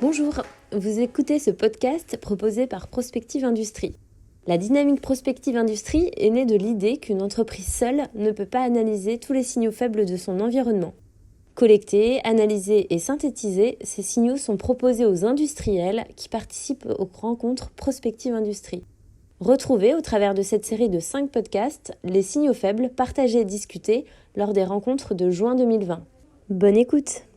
Bonjour, vous écoutez ce podcast proposé par Prospective Industrie. La dynamique Prospective Industrie est née de l'idée qu'une entreprise seule ne peut pas analyser tous les signaux faibles de son environnement. Collectés, analysés et synthétisés, ces signaux sont proposés aux industriels qui participent aux rencontres Prospective Industrie. Retrouvez au travers de cette série de 5 podcasts les signaux faibles partagés et discutés lors des rencontres de juin 2020. Bonne écoute!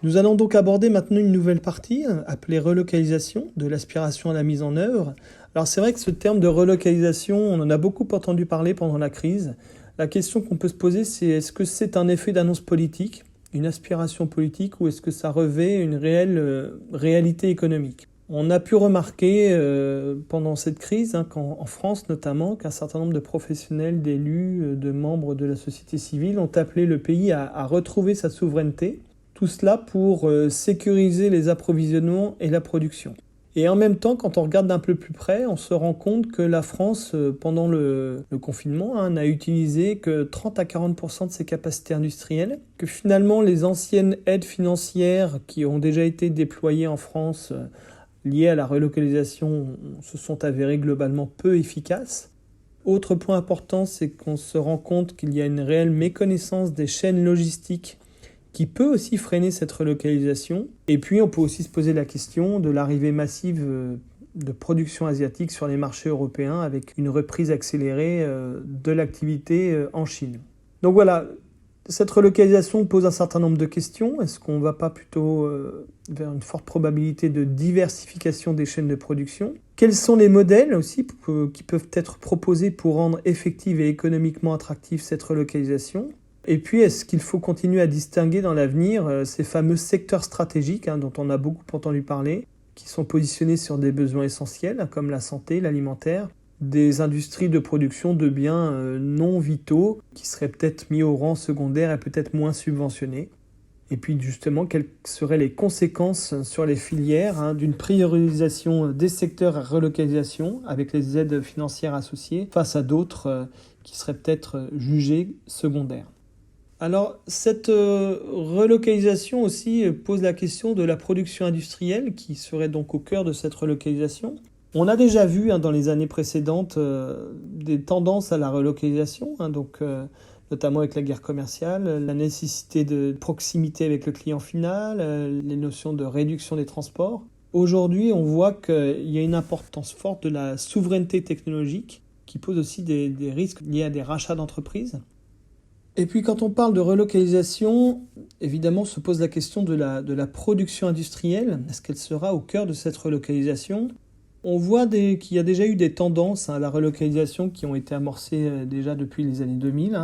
Nous allons donc aborder maintenant une nouvelle partie, appelée relocalisation, de l'aspiration à la mise en œuvre. Alors c'est vrai que ce terme de relocalisation, on en a beaucoup entendu parler pendant la crise. La question qu'on peut se poser, c'est est-ce que c'est un effet d'annonce politique, une aspiration politique, ou est-ce que ça revêt une réelle réalité économique ? On a pu remarquer pendant cette crise, en France notamment, qu'un certain nombre de professionnels, d'élus, de membres de la société civile ont appelé le pays à retrouver sa souveraineté. Tout cela pour sécuriser les approvisionnements et la production. Et en même temps, quand on regarde d'un peu plus près, on se rend compte que la France, pendant le confinement, n'a utilisé que 30 à 40% de ses capacités industrielles, que finalement les anciennes aides financières qui ont déjà été déployées en France liées à la relocalisation se sont avérées globalement peu efficaces. Autre point important, c'est qu'on se rend compte qu'il y a une réelle méconnaissance des chaînes logistiques qui peut aussi freiner cette relocalisation. Et puis, on peut aussi se poser la question de l'arrivée massive de production asiatique sur les marchés européens avec une reprise accélérée de l'activité en Chine. Donc voilà, cette relocalisation pose un certain nombre de questions. Est-ce qu'on ne va pas plutôt vers une forte probabilité de diversification des chaînes de production ? Quels sont les modèles aussi qui peuvent être proposés pour rendre effective et économiquement attractive cette relocalisation ? Et puis, est-ce qu'il faut continuer à distinguer dans l'avenir ces fameux secteurs stratégiques dont on a beaucoup entendu parler, qui sont positionnés sur des besoins essentiels comme la santé, l'alimentaire, des industries de production de biens non vitaux qui seraient peut-être mis au rang secondaire et peut-être moins subventionnés. Et puis justement, quelles seraient les conséquences sur les filières d'une priorisation des secteurs à relocalisation avec les aides financières associées face à d'autres qui seraient peut-être jugés secondaires. Alors, cette relocalisation aussi pose la question de la production industrielle qui serait donc au cœur de cette relocalisation. On a déjà vu dans les années précédentes des tendances à la relocalisation, notamment avec la guerre commerciale, la nécessité de proximité avec le client final, les notions de réduction des transports. Aujourd'hui, on voit qu'il y a une importance forte de la souveraineté technologique qui pose aussi des risques liés à des rachats d'entreprises. Et puis quand on parle de relocalisation, évidemment se pose la question de la production industrielle. Est-ce qu'elle sera au cœur de cette relocalisation ? On voit qu'il y a déjà eu des tendances à la relocalisation qui ont été amorcées déjà depuis les années 2000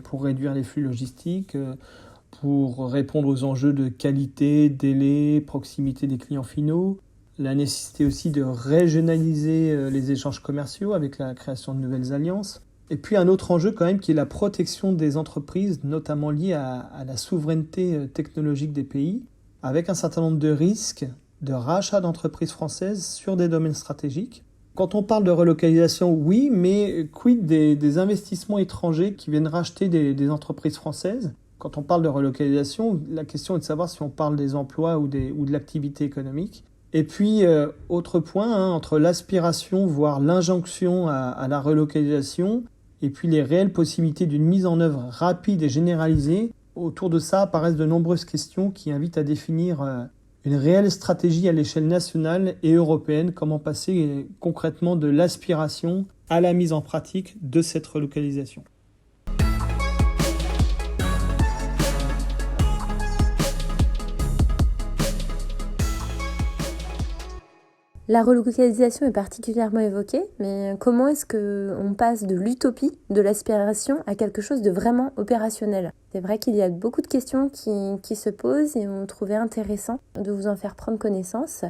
pour réduire les flux logistiques, pour répondre aux enjeux de qualité, délai, proximité des clients finaux. La nécessité aussi de régionaliser les échanges commerciaux avec la création de nouvelles alliances. Et puis un autre enjeu quand même qui est la protection des entreprises, notamment liée à la souveraineté technologique des pays, avec un certain nombre de risques de rachat d'entreprises françaises sur des domaines stratégiques. Quand on parle de relocalisation, oui, mais quid des investissements étrangers qui viennent racheter des entreprises françaises ? Quand on parle de relocalisation, la question est de savoir si on parle des emplois ou de l'activité économique. Et puis, autre point, entre l'aspiration, voire l'injonction à la relocalisation, et puis les réelles possibilités d'une mise en œuvre rapide et généralisée, autour de ça apparaissent de nombreuses questions qui invitent à définir une réelle stratégie à l'échelle nationale et européenne, comment passer concrètement de l'aspiration à la mise en pratique de cette relocalisation. La relocalisation est particulièrement évoquée, mais comment est-ce qu'on passe de l'utopie, de l'aspiration, à quelque chose de vraiment opérationnel ? C'est vrai qu'il y a beaucoup de questions qui se posent et on trouvait intéressant de vous en faire prendre connaissance.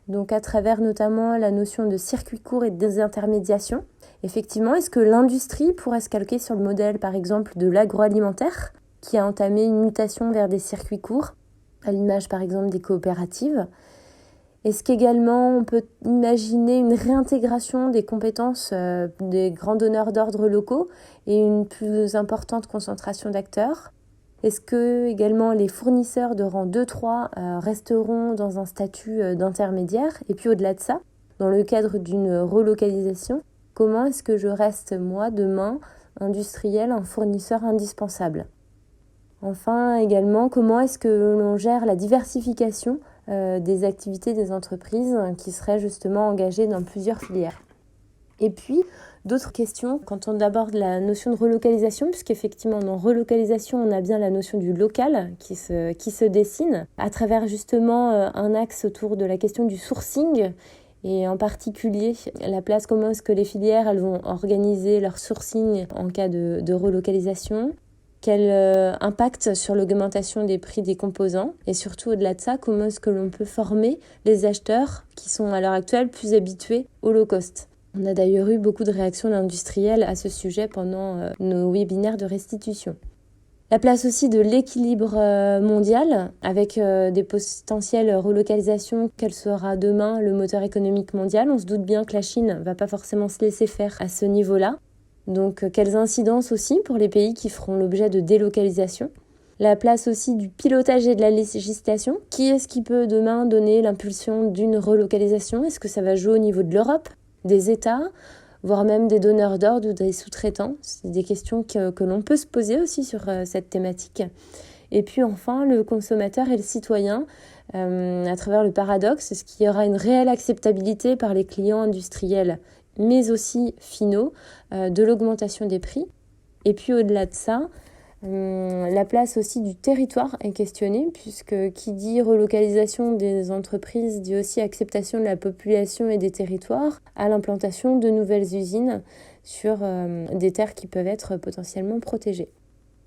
Donc à travers notamment la notion de circuit court et de désintermédiation. Effectivement, est-ce que l'industrie pourrait se calquer sur le modèle par exemple de l'agroalimentaire qui a entamé une mutation vers des circuits courts, à l'image par exemple des coopératives ? Est-ce qu'également on peut imaginer une réintégration des compétences des grands donneurs d'ordre locaux et une plus importante concentration d'acteurs ? Est-ce que également les fournisseurs de rang 2-3 resteront dans un statut d'intermédiaire ? Et puis au-delà de ça, dans le cadre d'une relocalisation, comment est-ce que je reste, moi, demain, industriel, un fournisseur indispensable ? Enfin, également, comment est-ce que l'on gère la diversification des activités des entreprises qui seraient justement engagées dans plusieurs filières ? Et puis, d'autres questions quand on aborde la notion de relocalisation, puisqu'effectivement, dans relocalisation, on a bien la notion du local qui se dessine, à travers justement un axe autour de la question du sourcing, et en particulier la place, comment est-ce que les filières elles vont organiser leur sourcing en cas de relocalisation, quel impact sur l'augmentation des prix des composants, et surtout au-delà de ça, comment est-ce que l'on peut former les acheteurs qui sont à l'heure actuelle plus habitués au low cost. On a d'ailleurs eu beaucoup de réactions d'industriels à ce sujet pendant nos webinaires de restitution. La place aussi de l'équilibre mondial avec des potentielles relocalisations. Quel sera demain le moteur économique mondial ? On se doute bien que la Chine ne va pas forcément se laisser faire à ce niveau-là. Donc quelles incidences aussi pour les pays qui feront l'objet de délocalisation ? La place aussi du pilotage et de la législation. Qui est-ce qui peut demain donner l'impulsion d'une relocalisation ? Est-ce que ça va jouer au niveau de l'Europe, des États, voire même des donneurs d'ordre ou des sous-traitants ? C'est des questions que l'on peut se poser aussi sur cette thématique. Et puis enfin, le consommateur et le citoyen, à travers le paradoxe, est-ce qu'il y aura une réelle acceptabilité par les clients industriels, mais aussi finaux, de l'augmentation des prix ? Et puis au-delà de ça, la place aussi du territoire est questionnée, puisque qui dit relocalisation des entreprises dit aussi acceptation de la population et des territoires à l'implantation de nouvelles usines sur des terres qui peuvent être potentiellement protégées.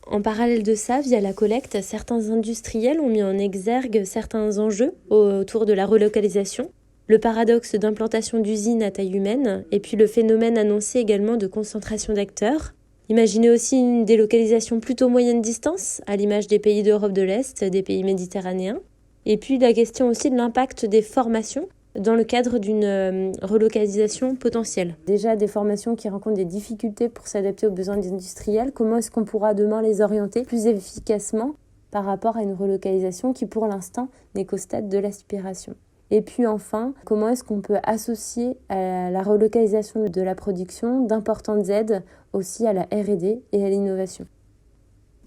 En parallèle de ça, via la collecte, certains industriels ont mis en exergue certains enjeux autour de la relocalisation. Le paradoxe d'implantation d'usines à taille humaine, et puis le phénomène annoncé également de concentration d'acteurs. Imaginez aussi une délocalisation plutôt moyenne distance, à l'image des pays d'Europe de l'Est, des pays méditerranéens. Et puis la question aussi de l'impact des formations dans le cadre d'une relocalisation potentielle. Déjà des formations qui rencontrent des difficultés pour s'adapter aux besoins des industriels. Comment est-ce qu'on pourra demain les orienter plus efficacement par rapport à une relocalisation qui pour l'instant n'est qu'au stade de l'aspiration ? Et puis enfin, comment est-ce qu'on peut associer à la relocalisation de la production d'importantes aides aussi à la R&D et à l'innovation ?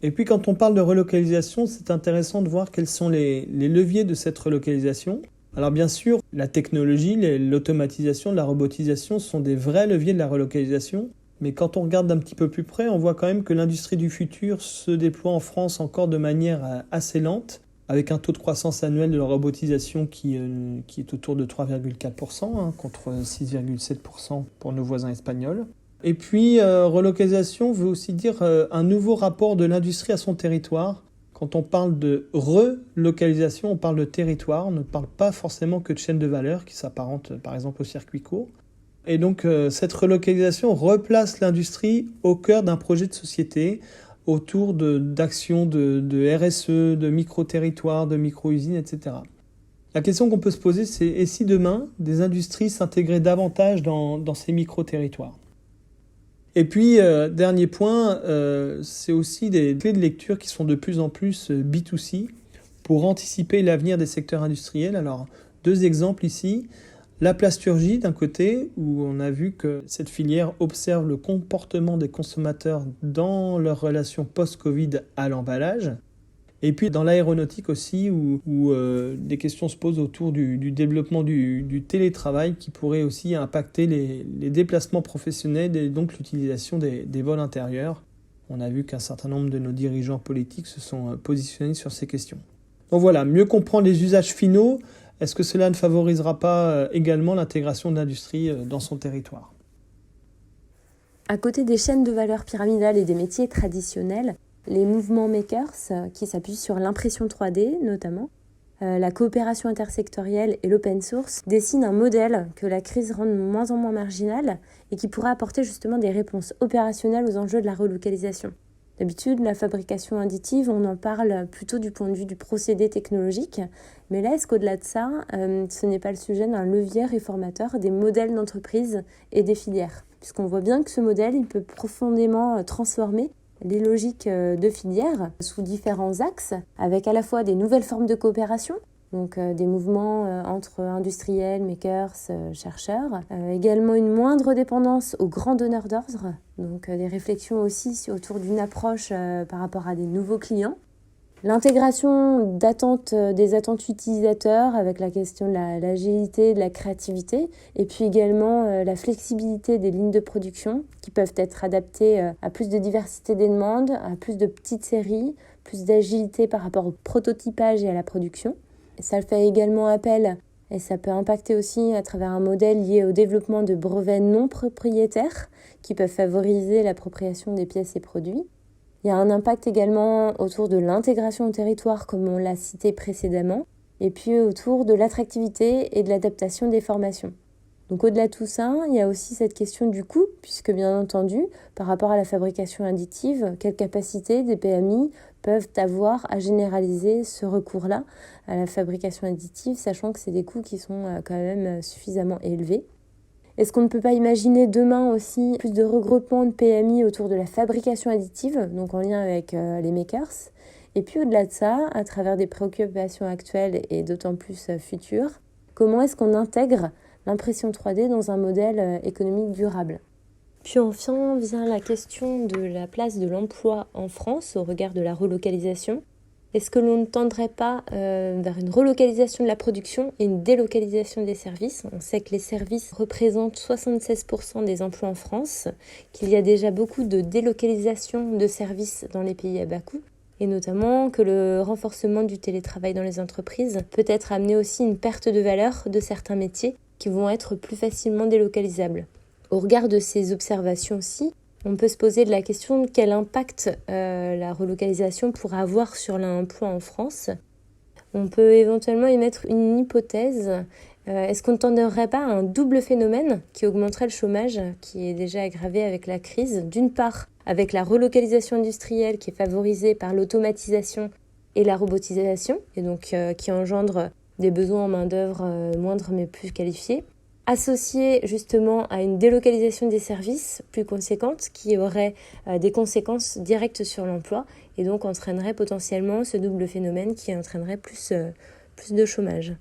Et puis quand on parle de relocalisation, c'est intéressant de voir quels sont les leviers de cette relocalisation. Alors bien sûr, la technologie, l'automatisation, la robotisation sont des vrais leviers de la relocalisation. Mais quand on regarde d'un petit peu plus près, on voit quand même que l'industrie du futur se déploie en France encore de manière assez lente, avec un taux de croissance annuel de la robotisation qui est autour de 3,4%, contre 6,7% pour nos voisins espagnols. Et puis, relocalisation veut aussi dire un nouveau rapport de l'industrie à son territoire. Quand on parle de relocalisation, on parle de territoire, on ne parle pas forcément que de chaîne de valeur qui s'apparente par exemple au circuit court. Et donc, cette relocalisation replace l'industrie au cœur d'un projet de société, autour d'actions de RSE, de micro-territoires, de micro-usines, etc. La question qu'on peut se poser, c'est et si demain, des industries s'intégraient davantage dans ces micro-territoires ? Et puis, dernier point, c'est aussi des clés de lecture qui sont de plus en plus B2C pour anticiper l'avenir des secteurs industriels. Alors, 2 exemples ici. La plasturgie, d'un côté, où on a vu que cette filière observe le comportement des consommateurs dans leur relation post-Covid à l'emballage. Et puis dans l'aéronautique aussi, où des questions se posent autour du développement du télétravail qui pourrait aussi impacter les déplacements professionnels et donc l'utilisation des vols intérieurs. On a vu qu'un certain nombre de nos dirigeants politiques se sont positionnés sur ces questions. Donc voilà, mieux comprendre les usages finaux. Est-ce que cela ne favorisera pas également l'intégration de l'industrie dans son territoire ? À côté des chaînes de valeur pyramidales et des métiers traditionnels, les mouvements makers, qui s'appuient sur l'impression 3D notamment, la coopération intersectorielle et l'open source, dessinent un modèle que la crise rend de moins en moins marginal et qui pourra apporter justement des réponses opérationnelles aux enjeux de la relocalisation. D'habitude, la fabrication additive, on en parle plutôt du point de vue du procédé technologique. Mais là, est-ce qu'au-delà de ça, ce n'est pas le sujet d'un levier réformateur des modèles d'entreprise et des filières? Puisqu'on voit bien que ce modèle, il peut profondément transformer les logiques de filières sous différents axes, avec à la fois des nouvelles formes de coopération, donc des mouvements entre industriels, makers, chercheurs. Également une moindre dépendance aux grands donneurs d'ordre, donc des réflexions aussi autour d'une approche par rapport à des nouveaux clients. L'intégration des attentes utilisateurs avec la question de l'agilité, de la créativité, et puis également la flexibilité des lignes de production qui peuvent être adaptées à plus de diversité des demandes, à plus de petites séries, plus d'agilité par rapport au prototypage et à la production. Ça fait également appel, et ça peut impacter aussi à travers un modèle lié au développement de brevets non propriétaires qui peuvent favoriser l'appropriation des pièces et produits. Il y a un impact également autour de l'intégration au territoire, comme on l'a cité précédemment, et puis autour de l'attractivité et de l'adaptation des formations. Donc au-delà de tout ça, il y a aussi cette question du coût, puisque bien entendu, par rapport à la fabrication additive, quelle capacité des PMI peuvent avoir à généraliser ce recours-là à la fabrication additive, sachant que c'est des coûts qui sont quand même suffisamment élevés. Est-ce qu'on ne peut pas imaginer demain aussi plus de regroupement de PMI autour de la fabrication additive, donc en lien avec les makers? Et puis au-delà de ça, à travers des préoccupations actuelles et d'autant plus futures, comment est-ce qu'on intègre l'impression 3D dans un modèle économique durable? Puis enfin vient la question de la place de l'emploi en France au regard de la relocalisation. Est-ce que l'on ne tendrait pas vers une relocalisation de la production et une délocalisation des services? On sait que les services représentent 76% des emplois en France, qu'il y a déjà beaucoup de délocalisation de services dans les pays à bas coût, et notamment que le renforcement du télétravail dans les entreprises peut être amené aussi une perte de valeur de certains métiers qui vont être plus facilement délocalisables. Au regard de ces observations aussi, on peut se poser de la question de quel impact la relocalisation pourra avoir sur l'emploi en France. On peut éventuellement émettre une hypothèse. Est-ce qu'on ne tendrait pas à un double phénomène qui augmenterait le chômage, qui est déjà aggravé avec la crise? D'une part, avec la relocalisation industrielle qui est favorisée par l'automatisation et la robotisation, et donc qui engendre des besoins en main-d'œuvre moindres mais plus qualifiés, associé justement à une délocalisation des services plus conséquente qui aurait des conséquences directes sur l'emploi et donc entraînerait potentiellement ce double phénomène qui entraînerait plus de chômage.